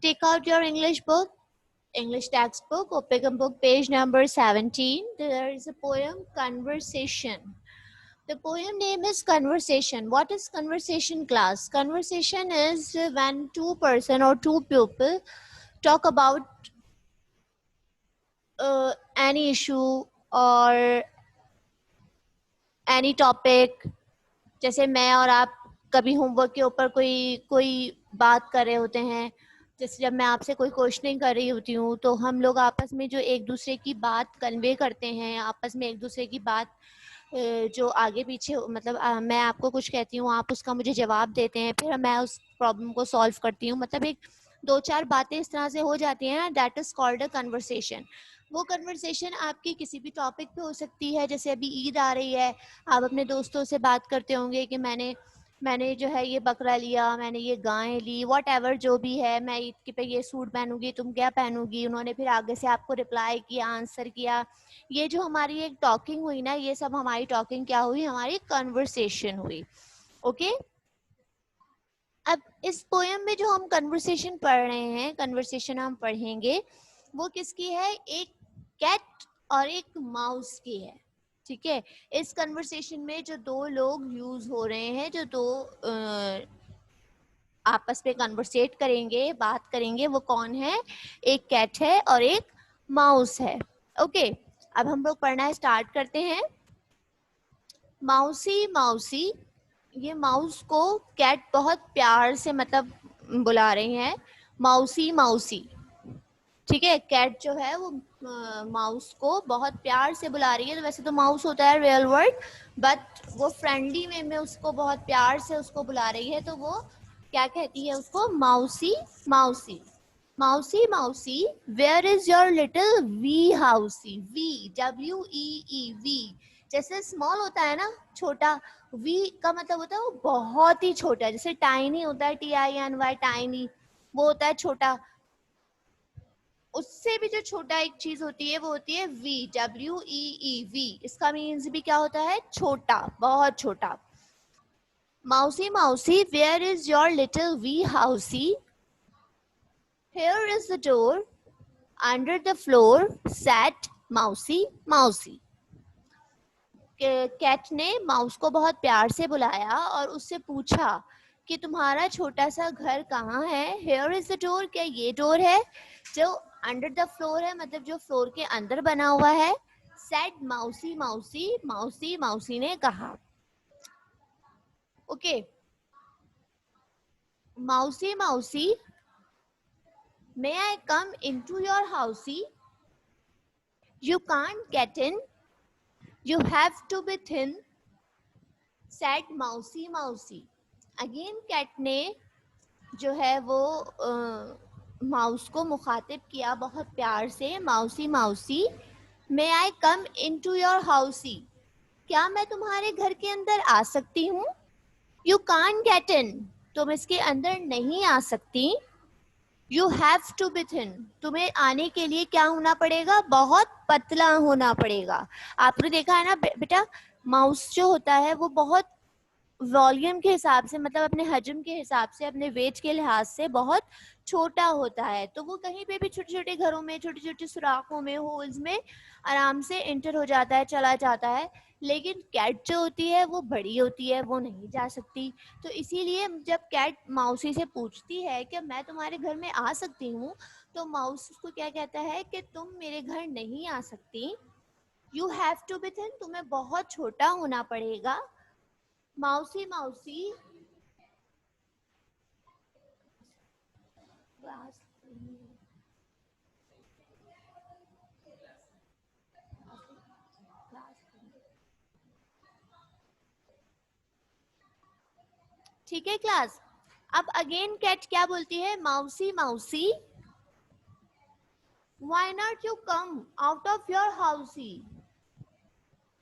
Take out your English book, English textbook, open book, page number 17. There is a poem, Conversation. The poem name is Conversation. What is conversation, class? Conversation is when two person or two people talk about any issue or any topic. जैसे मैं और आप कभी homework के ऊपर कोई बात कर रहे होते हैं, जैसे जब मैं आपसे कोई क्वेश्चनिंग कर रही होती हूँ तो हम लोग आपस में जो एक दूसरे की बात कन्वे करते हैं, आपस में एक दूसरे की बात जो आगे पीछे मतलब मैं आपको कुछ कहती हूँ, आप उसका मुझे जवाब देते हैं, फिर मैं उस प्रॉब्लम को सॉल्व करती हूँ, मतलब एक दो चार बातें इस तरह से हो जाती हैं, that is called a conversation. वो कन्वर्सेशन आपकी किसी भी टॉपिक पे हो सकती है। जैसे अभी ईद आ रही है, आप अपने दोस्तों से बात करते होंगे कि मैंने जो है ये बकरा लिया, मैंने ये गाय ली, वॉट एवर जो भी है, मैं ईद के पे ये सूट पहनूंगी, तुम क्या पहनूंगी। उन्होंने फिर आगे से आपको रिप्लाई किया, आंसर किया। ये जो हमारी एक टॉकिंग हुई ना, ये सब हमारी टॉकिंग क्या हुई, हमारी कन्वर्सेशन हुई। ओके अब इस पोएम में जो हम कन्वर्सेशन पढ़ रहे हैं, कन्वर्सेशन हम पढ़ेंगे, वो किसकी है? एक कैट और एक माउस की है। ठीक है, इस कन्वर्सेशन में जो दो लोग यूज हो रहे हैं, जो दो आपस में कन्वर्सेट करेंगे, बात करेंगे, वो कौन है? एक कैट है और एक माउस है। ओके अब हम लोग पढ़ना स्टार्ट करते हैं। माउसी माउसी, ये माउस को कैट बहुत प्यार से मतलब बुला रही है, माउसी माउसी। ठीक है, कैट जो है वो माउस को बहुत प्यार से बुला रही है। तो वैसे तो माउस होता है रियल वर्ड, बट वो फ्रेंडली वे में उसको बहुत प्यार से उसको बुला रही है। तो वो क्या कहती है उसको? Mousie mousie, mousie mousie, where is your little wee housie. Wee, WEE, wee जैसे स्मॉल होता है ना, छोटा, वी का मतलब होता है वो बहुत ही छोटा, जैसे टाइनी होता है, TINY, टाइनी, वो होता है छोटा। उससे भी जो छोटा एक चीज होती है वो होती है वी, WEE, वी। इसका मीन्स भी क्या होता है? छोटा, बहुत छोटा। Mousie mousie, where is your little wee housie, here is the door, under the floor sat mousie mousie. Cat ने माउस को बहुत प्यार से बुलाया और उससे पूछा कि तुम्हारा छोटा सा घर कहाँ है? हियर इज द डोर, क्या ये डोर है? जो अंडर द फ्लोर है, मतलब जो फ्लोर के अंदर बना हुआ है। Said mousie mousie, mousie mousie ने कहा। Okay mousie mousie, may I come into your housie? You can't get in, you have to be thin, said mousie mousie. Again cat ने जो है वो माउस को मुखातिब किया बहुत प्यार से, माउसी mousie, may I come into your हाउसी, क्या मैं तुम्हारे घर के अंदर आ सकती हूँ? यू कांट गेट इन, तुम इसके अंदर नहीं आ सकती। You have to be thin, तुम्हें आने के लिए क्या होना पड़ेगा? बहुत पतला होना पड़ेगा। आपने देखा है ना बेटा, माउस जो होता है वो बहुत वॉल्यूम के हिसाब से, मतलब अपने हजम के हिसाब से, अपने वेट के लिहाज से बहुत छोटा होता है। तो वो कहीं पे भी छोटे छोटे घरों में, छोटे छोटे सुराखों में, होल्स में आराम से एंटर हो जाता है, चला जाता है। लेकिन कैट जो होती है वो बड़ी होती है, वो नहीं जा सकती। तो इसीलिए जब कैट माउसी से पूछती है कि मैं तुम्हारे घर में आ सकती हूँ, तो माउस उसको क्या कहता है कि तुम मेरे घर नहीं आ सकती। You have to be thin, तुम्हें बहुत छोटा होना पड़ेगा। माउसी माउसी, ठीक है क्लास। अब अगेन कैट क्या बोलती है? Mousie mousie, why not you come out of your housie?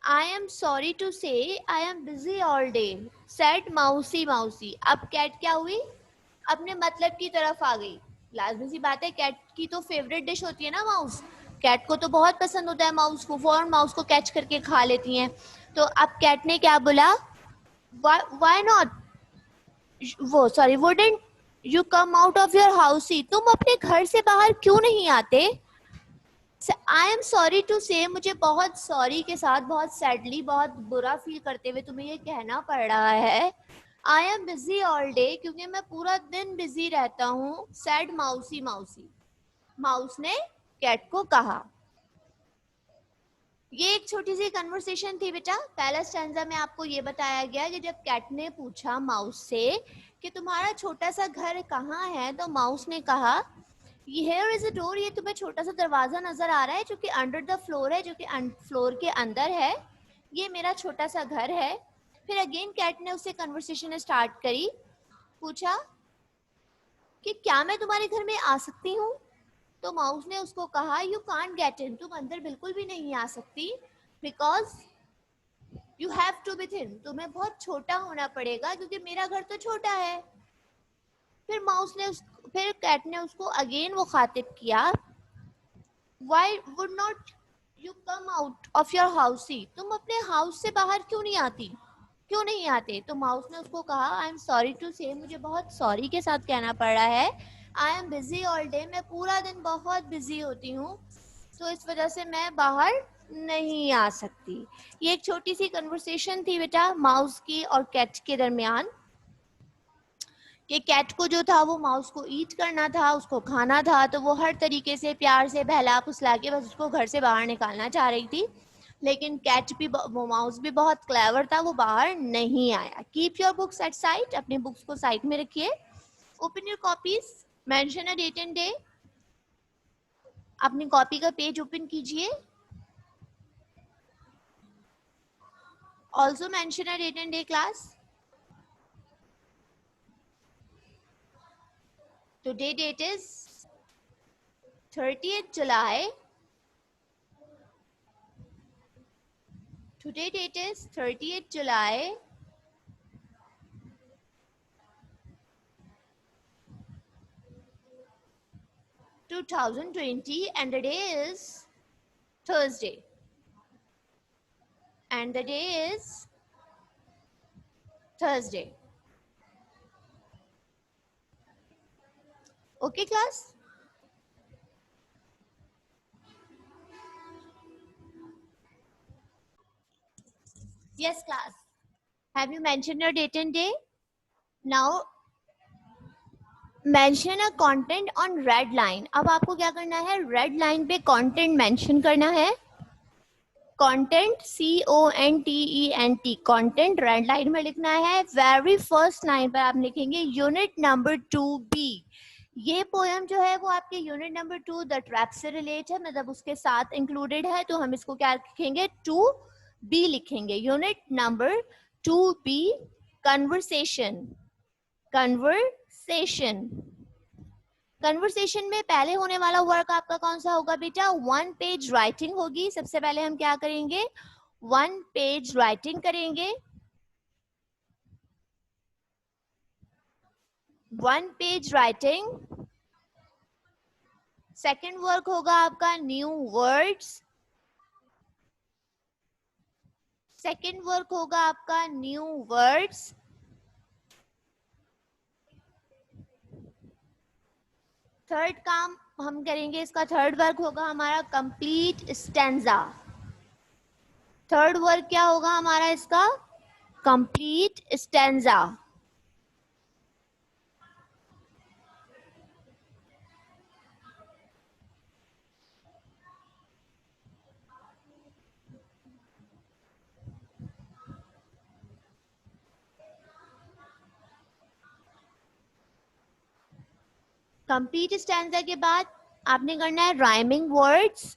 I am sorry to say I am busy all day, said mousie mousie. अब कैट क्या हुई? अपने मतलब की तरफ आ गई। लाजमी सी बात है, कैट की तो फेवरेट डिश होती है ना माउस। कैट को तो बहुत पसंद होता है माउस को, फौरन माउस को कैच करके खा लेती हैं। तो अब कैट ने क्या बोला? व्हाई नॉट, वो sorry, wouldn't you come out of your house, तुम अपने घर से बाहर क्यों नहीं आते? आई एम सॉरी टू से, मुझे बहुत सॉरी के साथ, बहुत सैडली, बहुत बुरा फील करते हुए तुम्हें ये कहना पड़ रहा है। आई एम बिजी ऑल डे, क्योंकि मैं पूरा दिन बिजी रहता हूँ। सैड माउसी माउसी, माउस ने कैट को कहा। ये एक छोटी सी कन्वर्सेशन थी बेटा। पहला स्टैंजा में आपको ये बताया गया कि जब कैट ने पूछा माउस से कि तुम्हारा छोटा सा घर कहाँ है, तो माउस ने कहा हियर इज अ डोर, ये तुम्हें छोटा सा दरवाजा नजर आ रहा है जो कि अंडर द फ्लोर है, जो कि फ्लोर के अंदर है, ये मेरा छोटा सा घर है। फिर अगेन कैट ने उससे कन्वर्सेशन स्टार्ट करी, पूछा कि क्या मैं तुम्हारे घर में आ सकती हूँ? तो माउस ने उसको कहा यू कांट गेट इन, तुम अंदर बिल्कुल भी नहीं आ सकती, because you have to be thin, तुम्हें बहुत छोटा होना पड़ेगा क्योंकि मेरा घर तो छोटा है। फिर कैट ने उसको अगेन वो खातिब किया, why would not you come out of your house, तुम अपने हाउस से बाहर क्यों नहीं आती, क्यों नहीं आते? तो माउस ने उसको कहा आई एम सॉरी टू से, मुझे बहुत सॉरी के साथ कहना पड़ रहा है। आई एम बिजी ऑल डे, मैं पूरा दिन बहुत बिजी होती हूँ, तो इस वजह से मैं बाहर नहीं आ सकती। ये एक छोटी सी कन्वर्सेशन थी बेटा माउस की और कैट के दरमियान, कि कैट को जो था वो माउस को ईट करना था, उसको खाना था, तो वो हर तरीके से प्यार से बहला फुसला के बस उसको घर से बाहर निकालना चाह रही थी। लेकिन कैट भी, वो माउस भी बहुत क्लेवर था, वो बाहर नहीं आया। Keep your books at side, अपने बुक्स को साइड में रखिए। Open your copies, mention a date and day, अपनी कॉपी का पेज ओपन कीजिए। Also mention a date and day class. Today date is 30th July. Today date is 30th July 2020 and the day is Thursday. And the day is Thursday. Okay class? Yes class. Have you mentioned your date and day? Now mention a content on red line. अब आपको क्या करना है, red line पे content mention करना है। Content CONTENT, content red line में लिखना है। वेरी फर्स्ट लाइन पर आप लिखेंगे यूनिट नंबर 2B। ये पोएम जो है वो आपके यूनिट नंबर 2 द ट्रैप से रिलेट है, मतलब उसके साथ इंक्लूडेड है, तो हम इसको क्या लिखेंगे, 2B लिखेंगे। Unit number 2B, conversation. Conversation, conversation में पहले होने वाला वर्क आपका कौन सा होगा बेटा, 1 पेज राइटिंग होगी। सबसे पहले हम क्या करेंगे, 1 पेज राइटिंग करेंगे। 1 पेज राइटिंग। सेकेंड वर्क होगा आपका न्यू वर्ड्स। सेकेंड वर्क होगा आपका न्यू वर्ड्स। थर्ड काम हम करेंगे, इसका थर्ड वर्क होगा हमारा कंप्लीट स्टैंजा। थर्ड वर्क क्या होगा हमारा इसका, कंप्लीट स्टैंजा। कंप्लीट स्टैंजा के बाद आपने करना है राइमिंग वर्ड्स।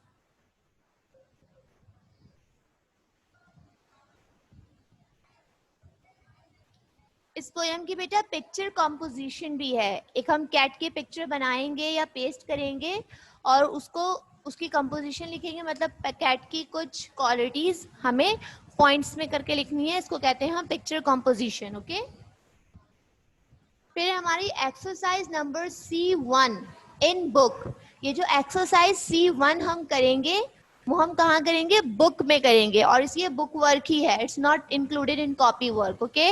इस पोएम की बेटा पिक्चर कॉम्पोजिशन भी है। एक हम कैट की पिक्चर बनाएंगे या पेस्ट करेंगे और उसको उसकी कंपोजिशन लिखेंगे, मतलब कैट की कुछ क्वालिटीज हमें पॉइंट्स में करके लिखनी है, इसको कहते हैं हम पिक्चर कॉम्पोजिशन। ओके, फिर हमारी exercise number C1 in book. ये जो एक्सरसाइज C1 हम करेंगे वो हम कहाँ करेंगे, बुक में करेंगे, और ये बुक वर्क ही है, it's not included in copy work. Okay,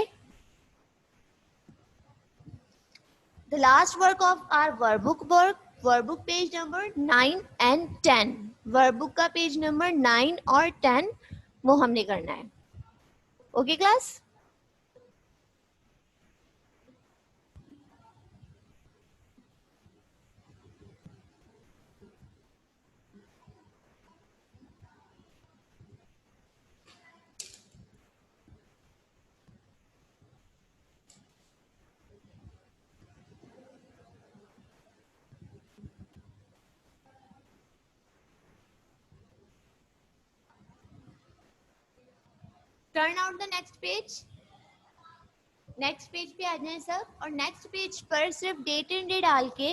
The last work of our workbook page number 9 and 10. Workbook का पेज नंबर 9 और 10 वो हमने करना है. Okay class? Turn out the next page. Next page पे आ जाए सब. और नेक्स्ट पेज पर सिर्फ डेट एंड डे डाल के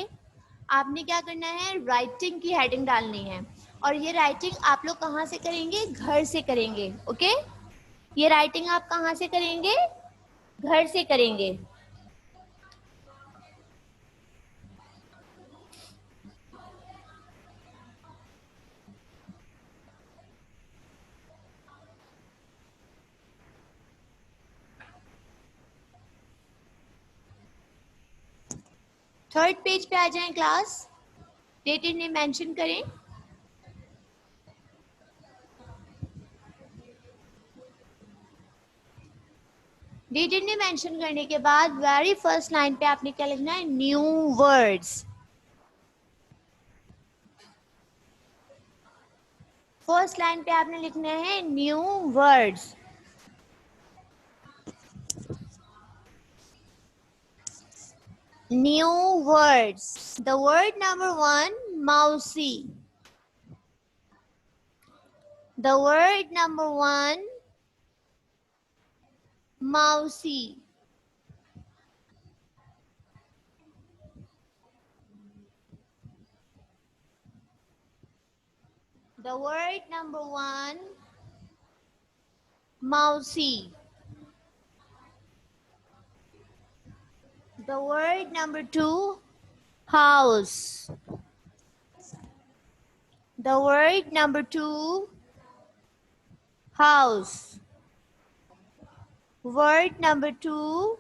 आपने क्या करना है, राइटिंग की हेडिंग डालनी है. और ये राइटिंग आप लोग कहाँ से करेंगे? घर से करेंगे. ओके, ये राइटिंग आप कहाँ से करेंगे? घर से करेंगे. थर्ड पेज पे आ जाएं class. Date and day mention करें. डेट एंड डे मेंशन करने के बाद वेरी फर्स्ट लाइन पे आपने क्या लिखना है? New words. फर्स्ट लाइन पे आपने लिखना है new words. New words. The word number 1, mousy. The word number 1, mousy. The word number 1, mousy. The word number 2, house. The word number 2, house. Word number 2,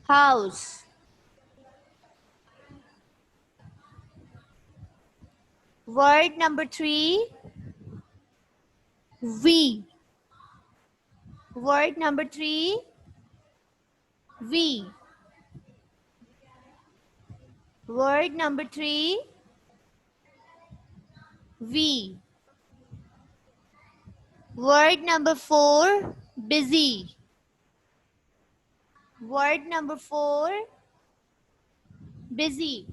house. Word number 3, we. Word number 3, we. Word number 3, we. Word number 4, busy. Word number 4, busy.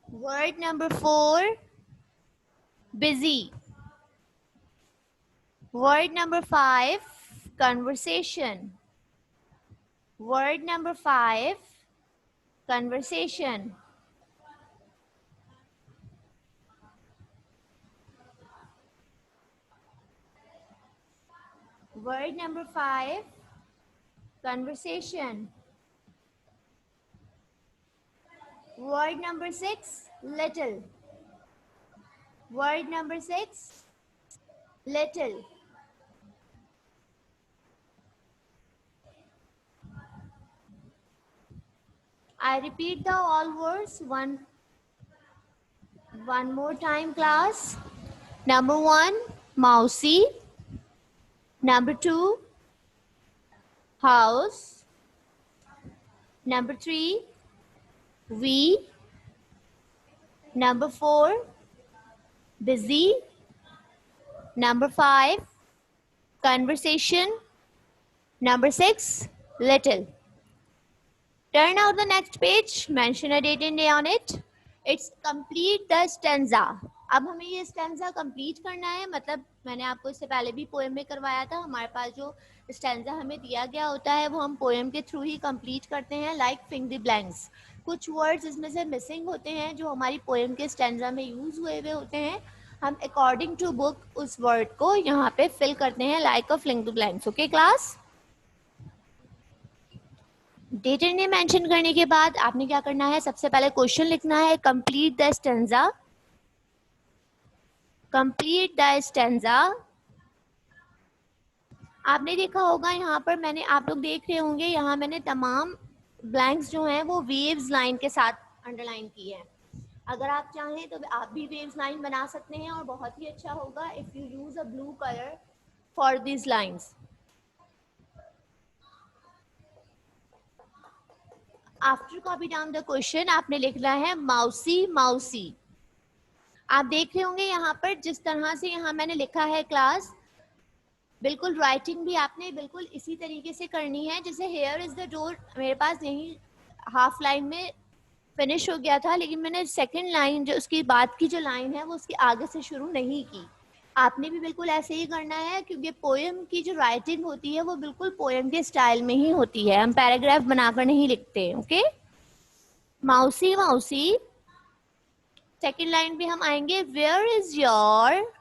Word number 4, busy. Word number 5, conversation. Word number 5, conversation. Word number 5, conversation. Word number 6, little. Word number 6, little. I repeat the all words one more time, class. Number 1, mousy. Number 2, house. Number 3, we. Number 4, busy. Number 5, conversation. Number 6, little. Turn out the next page, mention a date and day on it. It's complete the stanza. अब हमें ये stanza complete करना है. मतलब मैंने आपको इससे पहले भी पोएम में करवाया था. हमारे पास जो स्टेंजा हमें दिया गया होता है वो हम पोएम के थ्रू ही कंप्लीट करते हैं. Like Phing the blanks. कुछ वर्ड्स इसमें से मिसिंग होते हैं जो हमारी पोएम के स्टेंजा में यूज हुए हुए होते हैं. हम अकॉर्डिंग टू बुक उस वर्ड को यहाँ पे फिल करते हैं लाइक अ फिंग the blanks. Okay class? Date and day mention करने के बाद आपने क्या करना है? सबसे पहले क्वेश्चन लिखना है. Complete the stanza. Complete the stanza. आपने देखा होगा यहाँ पर मैंने, आप लोग देख रहे होंगे यहाँ मैंने तमाम ब्लैंक्स जो हैं वो वेव्स लाइन के साथ अंडरलाइन की है। अगर आप चाहें तो आप भी वेव्स लाइन बना सकते हैं और बहुत ही अच्छा होगा if you use a blue colour for this lines. After copy down the question आपने लिखना है माउसी माउसी। आप देख रहे होंगे यहाँ पर जिस तरह से यहाँ मैंने लिखा है क्लास, बिल्कुल राइटिंग भी आपने बिल्कुल इसी तरीके से करनी है। जैसे हेयर इज द डोर मेरे पास यही हाफ लाइन में फिनिश हो गया था, लेकिन मैंने सेकंड लाइन जो उसकी बाद की जो लाइन है वो उसके आगे से शुरू नहीं की। आपने भी बिल्कुल ऐसे ही करना है, क्योंकि पोएम की जो राइटिंग होती है वो बिल्कुल पोएम के स्टाइल में ही होती है, हम पैराग्राफ बनाकर नहीं लिखते। Okay, mousie mousie. Second line पे हम आएंगे, where is your,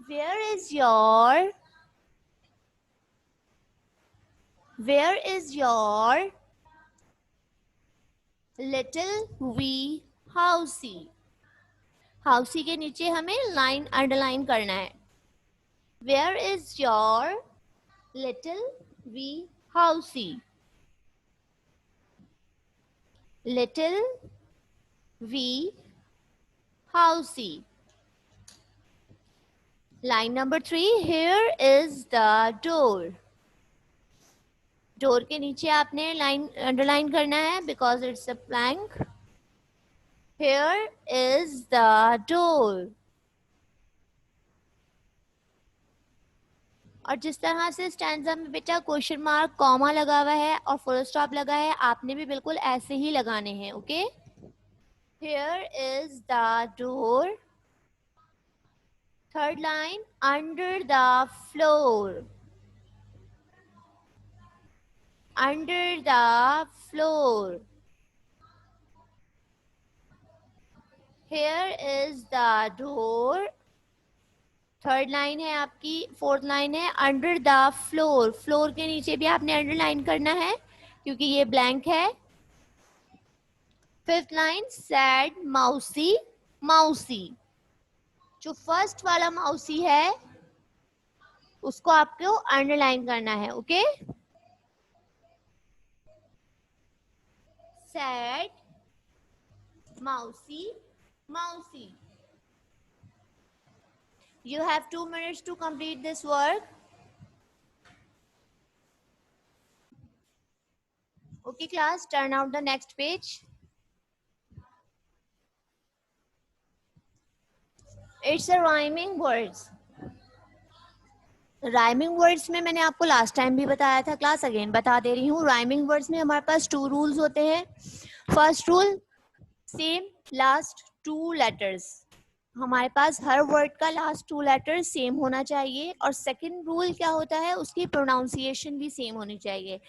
where is your, where is your little wee housie. Housie के नीचे हमें लाइन अंडरलाइन करना है, where is your little wee housie, little wee housie. Line number 3, here is the door. Door के नीचे आपने line underline करना है because it's a blank, here is the door. और जिस तरह से स्टैंजा में बेटा क्वेश्चन मार्क कॉमा लगा हुआ है और फुल स्टॉप लगा है, आपने भी बिल्कुल ऐसे ही लगाने हैं। Okay, here is the door. Third line, under the floor, under the floor. Here is the door. Third line है आपकी, फोर्थ लाइन है अंडर द फ्लोर। फ्लोर के नीचे भी आपने अंडरलाइन करना है क्योंकि ये ब्लैंक है। Fifth line, said mousie mousie. जो फर्स्ट वाला माउसी है उसको आपको अंडरलाइन करना है। Okay, said mousie mousie. You have 2 minutes to complete this work. Okay class, turn out the next page. It's a rhyming words. Rhyming words में मैंने आपको लास्ट टाइम भी बताया था क्लास, अगेन बता दे रही हूँ। राइमिंग वर्ड्स में हमारे पास 2 रूल्स होते हैं। First rule, same last 2 letters. हमारे पास हर वर्ड का लास्ट 2 लेटर सेम होना चाहिए। और सेकंड रूल क्या होता है, उसकी प्रोनाउंसिएशन भी सेम होनी चाहिए।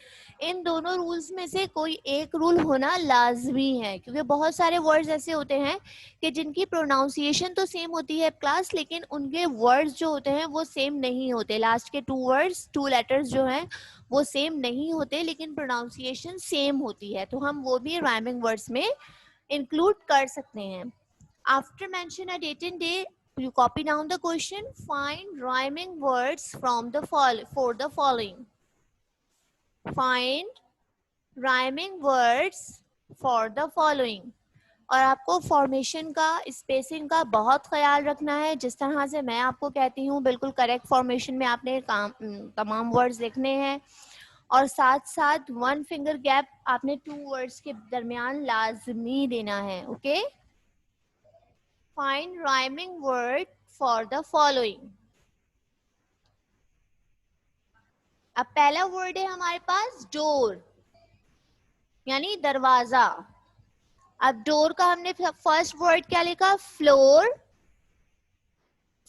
इन दोनों रूल्स में से कोई एक रूल होना लाजमी है, क्योंकि बहुत सारे वर्ड्स ऐसे होते हैं कि जिनकी प्रोनाउंसिएशन तो सेम होती है क्लास, लेकिन उनके वर्ड्स जो होते हैं वो सेम नहीं होते। लास्ट के 2 वर्ड्स 2 लेटर्स जो हैं वो सेम नहीं होते, लेकिन प्रोनाउंसिएशन सेम होती है, तो हम वो भी राइमिंग वर्ड्स में इंक्लूड कर सकते हैं। After mention a date and day, you copy down the question. Find rhyming words from the for the following. Find rhyming words for the following. और आपको फॉर्मेशन का, स्पेसिंग का बहुत ख्याल रखना है। जिस तरह से मैं आपको कहती हूँ बिल्कुल करेक्ट फॉर्मेशन में आपने तमाम वर्ड्स लिखने हैं। और साथ साथ 1 फिंगर गैप आपने 2 वर्ड्स के दरमियान लाजमी देना है। Okay, Find rhyming word for the following. अब पहला वर्ड है हमारे पास डोर, यानी दरवाजा। अब डोर का हमने फर्स्ट वर्ड क्या लिखा, फ्लोर,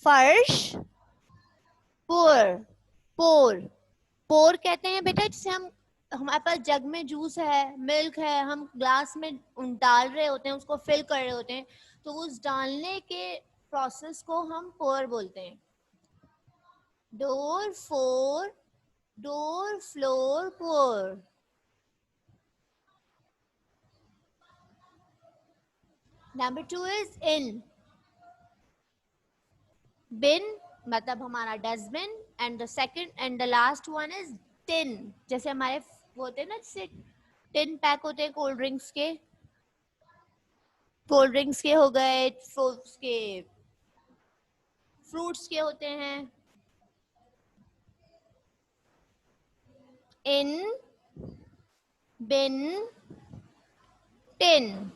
फर्श, पोर। पोर, पोर कहते हैं बेटा जिसे हम, हमारे पास जग में जूस है, मिल्क है, हम ग्लास में डाल रहे होते हैं, उसको फिल कर रहे होते हैं, तो उस डालने के प्रोसेस को हम पोर बोलते हैं। Door, four, door, floor, pour. Number 2 is in. Bin मतलब हमारा dustbin, and the second and the last one is tin. जैसे हमारे वो होते हैं ना, जैसे टिन पैक होते हैं कोल्ड ड्रिंक्स के. कोल्ड ड्रिंक्स के हो गए, फ्रूट्स के होते हैं. इन, बिन, tin.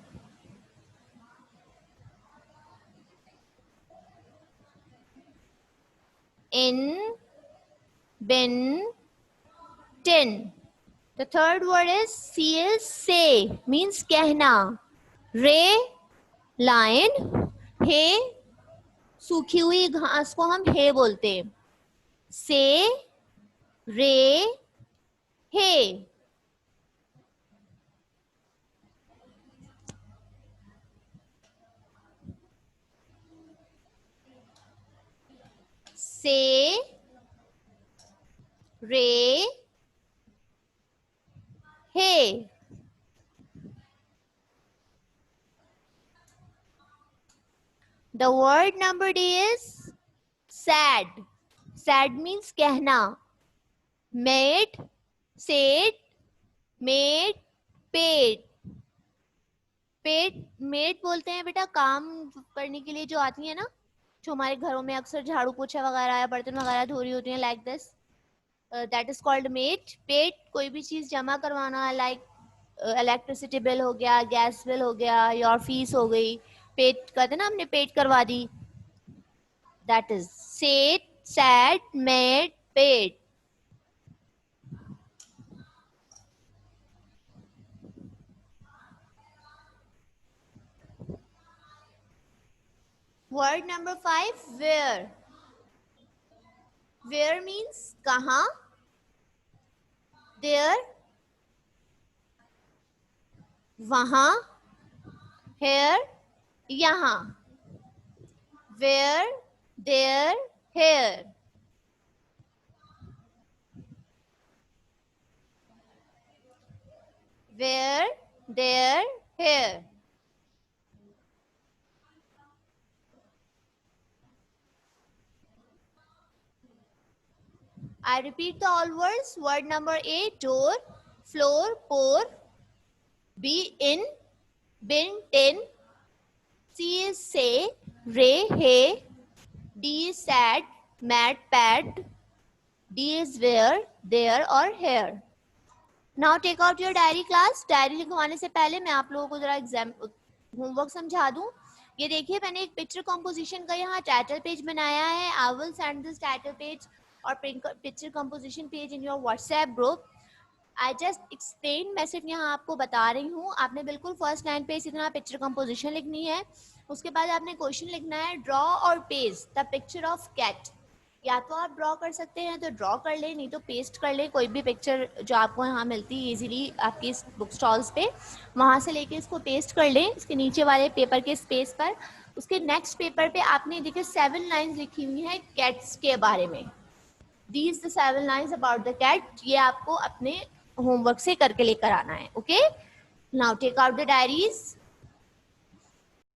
In, bin, tin. The third word is C is say, means कहना. Ray, lion. Hay, सूखी हुई घास को हम hay बोलते हैं. Say, ray, hay. Say, ray, hay. The word number D is sad. Sad means कहना. Made, said, made, paid. पेट made बोलते हैं बेटा काम करने के लिए जो आती है ना, जो हमारे घरों में अक्सर झाड़ू पोछा वगैरह या बर्तन वगैरह धो रही होती हैं, like this, that is called maid. Paid कोई भी चीज जमा करवाना, लाइक इलेक्ट्रिसिटी बिल हो गया, गैस बिल हो गया, योर फीस हो गई, पेट कहते ना, हमने पेट करवा दी. That is said, sad, maid, paid. Word number 5, where. Where means कहाँ. There, वहाँ. Here, यहाँ. Where, there, here. Where, there, here. I repeat the all words. Word number A, door. Floor, pour. B, in. Bin, tin. C is say. Ray, hay. D is sad. Mad, pad. D is where, there or here. Now take out your diary class. Diary लिखवाने से पहले मैं आप लोगों को जरा exam homework समझा दूं. ये देखिए, मैंने एक पिक्चर कंपोजिशन का यहाँ टाइटल पेज बनाया है. I will send this title page और picture composition page in your WhatsApp group. I just explain, मैं सिर्फ यहाँ आपको बता रही हूँ. आपने बिल्कुल फर्स्ट लाइन पे इसी तरह पिक्चर कंपोजिशन लिखनी है. उसके बाद आपने क्वेश्चन लिखना है, ड्रॉ और paste the picture of cat. या तो आप ड्रॉ कर सकते हैं तो ड्रॉ कर लें, नहीं तो पेस्ट कर लें. कोई भी पिक्चर जो आपको यहाँ मिलती है इजीली आपकी इस बुक स्टॉल्स पे, वहाँ से लेके इसको पेस्ट कर लें इसके नीचे वाले पेपर के स्पेस पर. उसके नेक्स्ट पेपर पे आपने देखिए 7 लाइन्स लिखी हुई हैं कैट्स के बारे में. These the 7 lines about the cat. ये आपको अपने होमवर्क से करके लेकर आना है. Okay, now take out the diaries.